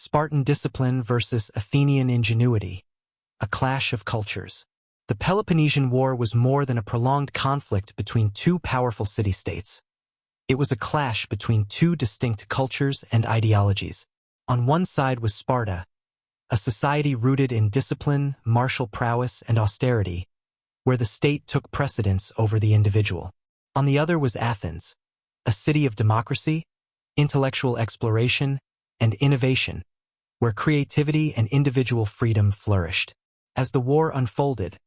Spartan discipline versus Athenian ingenuity, a clash of cultures. The Peloponnesian War was more than a prolonged conflict between two powerful city-states. It was a clash between two distinct cultures and ideologies. On one side was Sparta, a society rooted in discipline, martial prowess, and austerity, where the state took precedence over the individual. On the other was Athens, a city of democracy, intellectual exploration, and innovation, where creativity and individual freedom flourished. As the war unfolded,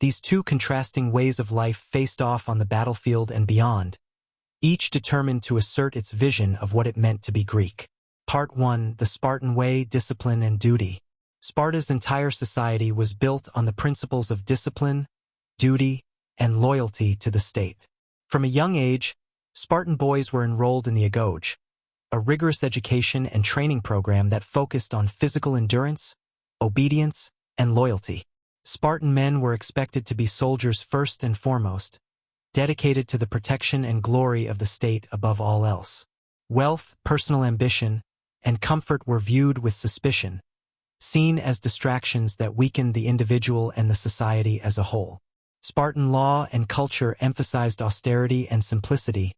these two contrasting ways of life faced off on the battlefield and beyond, each determined to assert its vision of what it meant to be Greek. Part 1: The Spartan Way, Discipline and Duty. Sparta's entire society was built on the principles of discipline, duty, and loyalty to the state. From a young age, Spartan boys were enrolled in the agoge, a rigorous education and training program that focused on physical endurance, obedience, and loyalty. Spartan men were expected to be soldiers first and foremost, dedicated to the protection and glory of the state above all else. Wealth, personal ambition, and comfort were viewed with suspicion, seen as distractions that weakened the individual and the society as a whole. Spartan law and culture emphasized austerity and simplicity,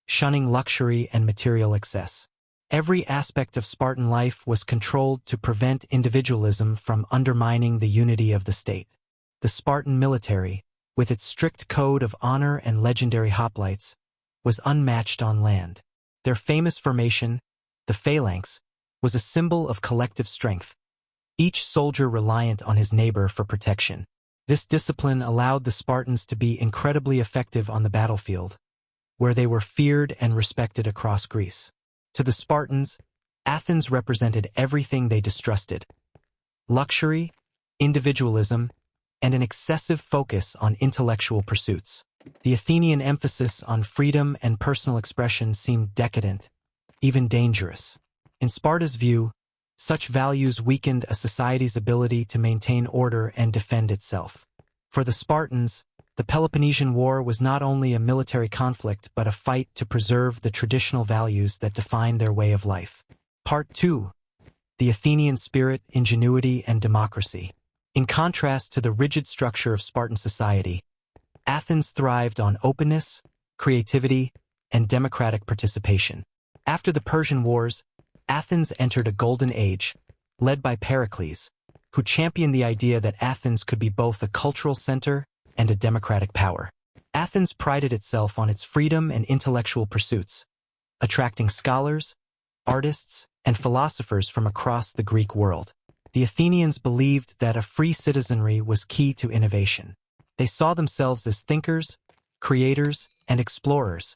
shunning luxury and material excess. Every aspect of Spartan life was controlled to prevent individualism from undermining the unity of the state. The Spartan military, with its strict code of honor and legendary hoplites, was unmatched on land. Their famous formation, the phalanx, was a symbol of collective strength, each soldier reliant on his neighbor for protection. This discipline allowed the Spartans to be incredibly effective on the battlefield, where they were feared and respected across Greece. To the Spartans, Athens represented everything they distrusted: luxury, individualism, and an excessive focus on intellectual pursuits. The Athenian emphasis on freedom and personal expression seemed decadent, even dangerous. In Sparta's view, such values weakened a society's ability to maintain order and defend itself. For the Spartans, the Peloponnesian War was not only a military conflict but a fight to preserve the traditional values that defined their way of life. Part 2: The Athenian Spirit, Ingenuity, and Democracy. In contrast to the rigid structure of Spartan society, Athens thrived on openness, creativity, and democratic participation. After the Persian Wars, Athens entered a golden age, led by Pericles, who championed the idea that Athens could be both a cultural center and a democratic power. Athens prided itself on its freedom and intellectual pursuits, attracting scholars, artists, and philosophers from across the Greek world. The Athenians believed that a free citizenry was key to innovation. They saw themselves as thinkers, creators, and explorers,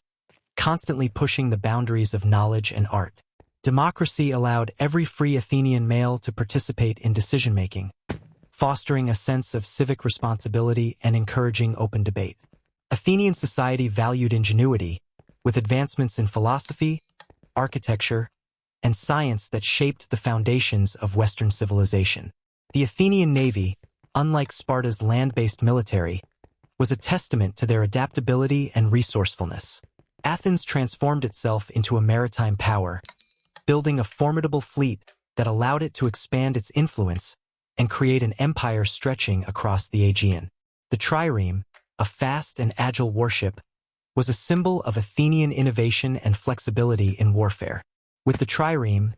constantly pushing the boundaries of knowledge and art. Democracy allowed every free Athenian male to participate in decision-making, fostering a sense of civic responsibility and encouraging open debate. Athenian society valued ingenuity, with advancements in philosophy, architecture, and science that shaped the foundations of Western civilization. The Athenian navy, unlike Sparta's land-based military, was a testament to their adaptability and resourcefulness. Athens transformed itself into a maritime power, building a formidable fleet that allowed it to expand its influence and create an empire stretching across the Aegean. The trireme, a fast and agile warship, was a symbol of Athenian innovation and flexibility in warfare. With the trireme,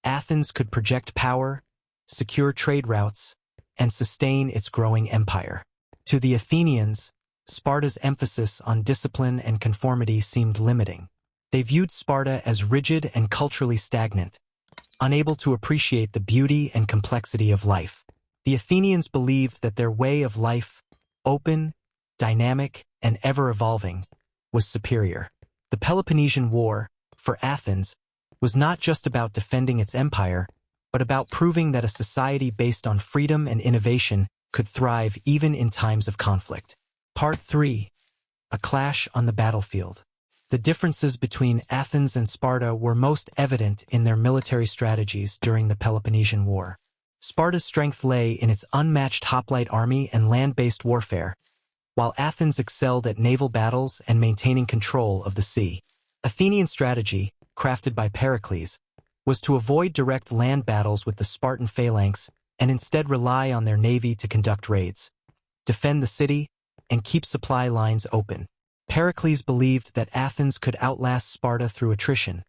Athens could project power, secure trade routes, and sustain its growing empire. To the Athenians, Sparta's emphasis on discipline and conformity seemed limiting. They viewed Sparta as rigid and culturally stagnant, unable to appreciate the beauty and complexity of life. The Athenians believed that their way of life, open, dynamic, and ever-evolving, was superior. The Peloponnesian War, for Athens, was not just about defending its empire, but about proving that a society based on freedom and innovation could thrive even in times of conflict. Part 3: A Clash on the Battlefield. The differences between Athens and Sparta were most evident in their military strategies during the Peloponnesian War. Sparta's strength lay in its unmatched hoplite army and land-based warfare, while Athens excelled at naval battles and maintaining control of the sea. Athenian strategy, crafted by Pericles, was to avoid direct land battles with the Spartan phalanx and instead rely on their navy to conduct raids, defend the city, and keep supply lines open. Pericles believed that Athens could outlast Sparta through attrition,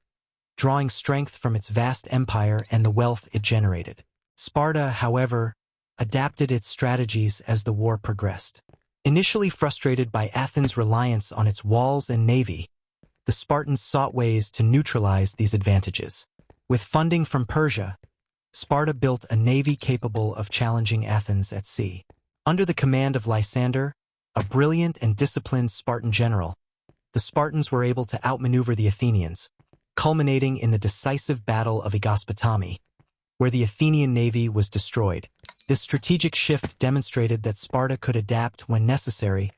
drawing strength from its vast empire and the wealth it generated. Sparta, however, adapted its strategies as the war progressed. Initially frustrated by Athens' reliance on its walls and navy, the Spartans sought ways to neutralize these advantages. With funding from Persia, Sparta built a navy capable of challenging Athens at sea. Under the command of Lysander, a brilliant and disciplined Spartan general, the Spartans were able to outmaneuver the Athenians, culminating in the decisive Battle of Aegospotami, where the Athenian navy was destroyed. This strategic shift demonstrated that Sparta could adapt when necessary,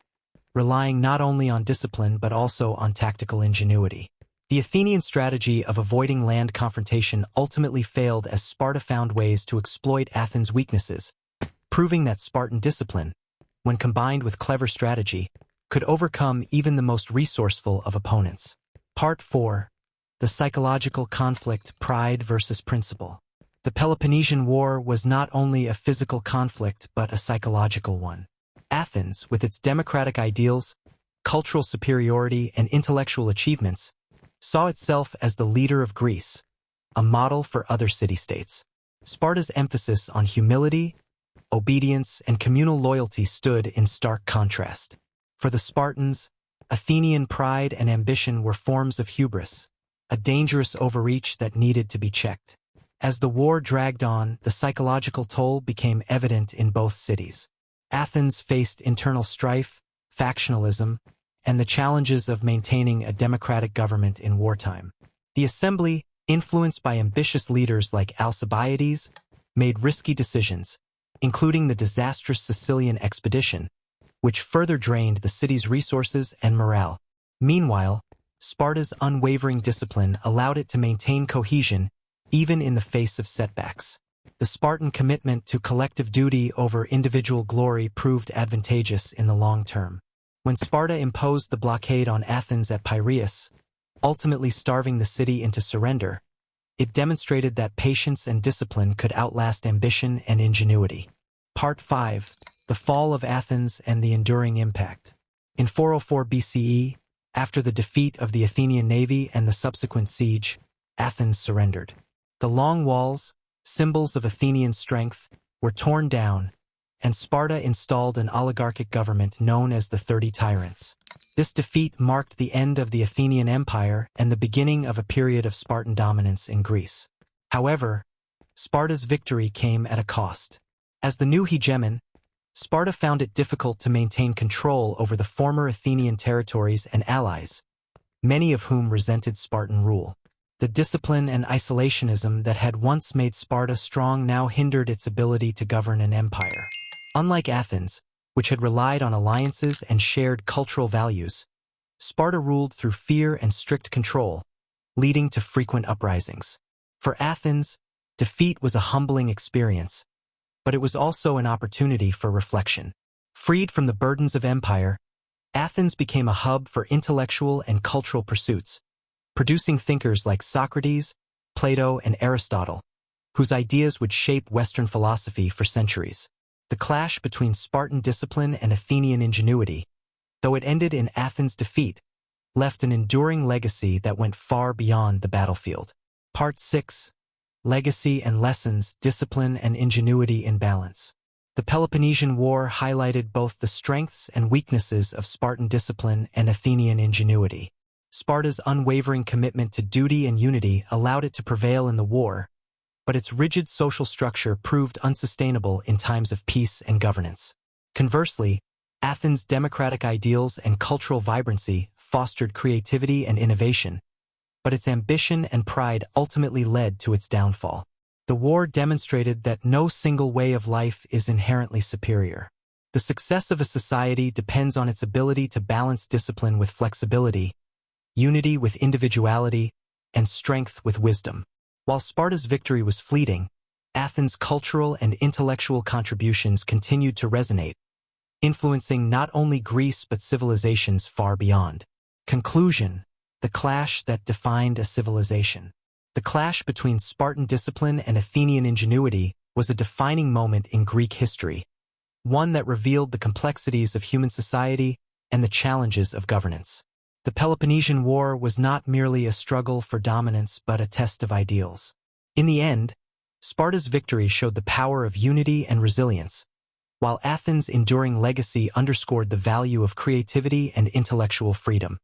relying not only on discipline but also on tactical ingenuity. The Athenian strategy of avoiding land confrontation ultimately failed as Sparta found ways to exploit Athens' weaknesses, proving that Spartan discipline, when combined with clever strategy, could overcome even the most resourceful of opponents. Part 4. The psychological conflict, pride versus principle. The Peloponnesian War was not only a physical conflict but a psychological one. Athens, with its democratic ideals, cultural superiority, and intellectual achievements, saw itself as the leader of Greece, a model for other city-states. Sparta's emphasis on humility, obedience, and communal loyalty stood in stark contrast. For the Spartans, Athenian pride and ambition were forms of hubris, a dangerous overreach that needed to be checked. As the war dragged on, the psychological toll became evident in both cities. Athens faced internal strife, factionalism, and the challenges of maintaining a democratic government in wartime. The assembly, influenced by ambitious leaders like Alcibiades, made risky decisions, including the disastrous Sicilian expedition, which further drained the city's resources and morale. Meanwhile, Sparta's unwavering discipline allowed it to maintain cohesion even in the face of setbacks. The Spartan commitment to collective duty over individual glory proved advantageous in the long term. When Sparta imposed the blockade on Athens at Piraeus, ultimately starving the city into surrender, it demonstrated that patience and discipline could outlast ambition and ingenuity. Part 5. The Fall of Athens and the Enduring Impact. In 404 BCE, after the defeat of the Athenian navy and the subsequent siege, Athens surrendered. The long walls, symbols of Athenian strength, were torn down, and Sparta installed an oligarchic government known as the 30 Tyrants. This defeat marked the end of the Athenian Empire and the beginning of a period of Spartan dominance in Greece. However, Sparta's victory came at a cost. As the new hegemon, Sparta found it difficult to maintain control over the former Athenian territories and allies, many of whom resented Spartan rule. The discipline and isolationism that had once made Sparta strong now hindered its ability to govern an empire. Unlike Athens, which had relied on alliances and shared cultural values, Sparta ruled through fear and strict control, leading to frequent uprisings. For Athens, defeat was a humbling experience, but it was also an opportunity for reflection. Freed from the burdens of empire, Athens became a hub for intellectual and cultural pursuits, producing thinkers like Socrates, Plato, and Aristotle, whose ideas would shape Western philosophy for centuries. The clash between Spartan discipline and Athenian ingenuity, though it ended in Athens' defeat, left an enduring legacy that went far beyond the battlefield. Part 6. Legacy and Lessons, Discipline and Ingenuity in Balance. The Peloponnesian War highlighted both the strengths and weaknesses of Spartan discipline and Athenian ingenuity. Sparta's unwavering commitment to duty and unity allowed it to prevail in the war, but its rigid social structure proved unsustainable in times of peace and governance. Conversely, Athens' democratic ideals and cultural vibrancy fostered creativity and innovation, but its ambition and pride ultimately led to its downfall. The war demonstrated that no single way of life is inherently superior. The success of a society depends on its ability to balance discipline with flexibility, unity with individuality, and strength with wisdom. While Sparta's victory was fleeting, Athens' cultural and intellectual contributions continued to resonate, influencing not only Greece but civilizations far beyond. Conclusion: the clash that defined a civilization. The clash between Spartan discipline and Athenian ingenuity was a defining moment in Greek history, one that revealed the complexities of human society and the challenges of governance. The Peloponnesian War was not merely a struggle for dominance but a test of ideals. In the end, Sparta's victory showed the power of unity and resilience, while Athens' enduring legacy underscored the value of creativity and intellectual freedom.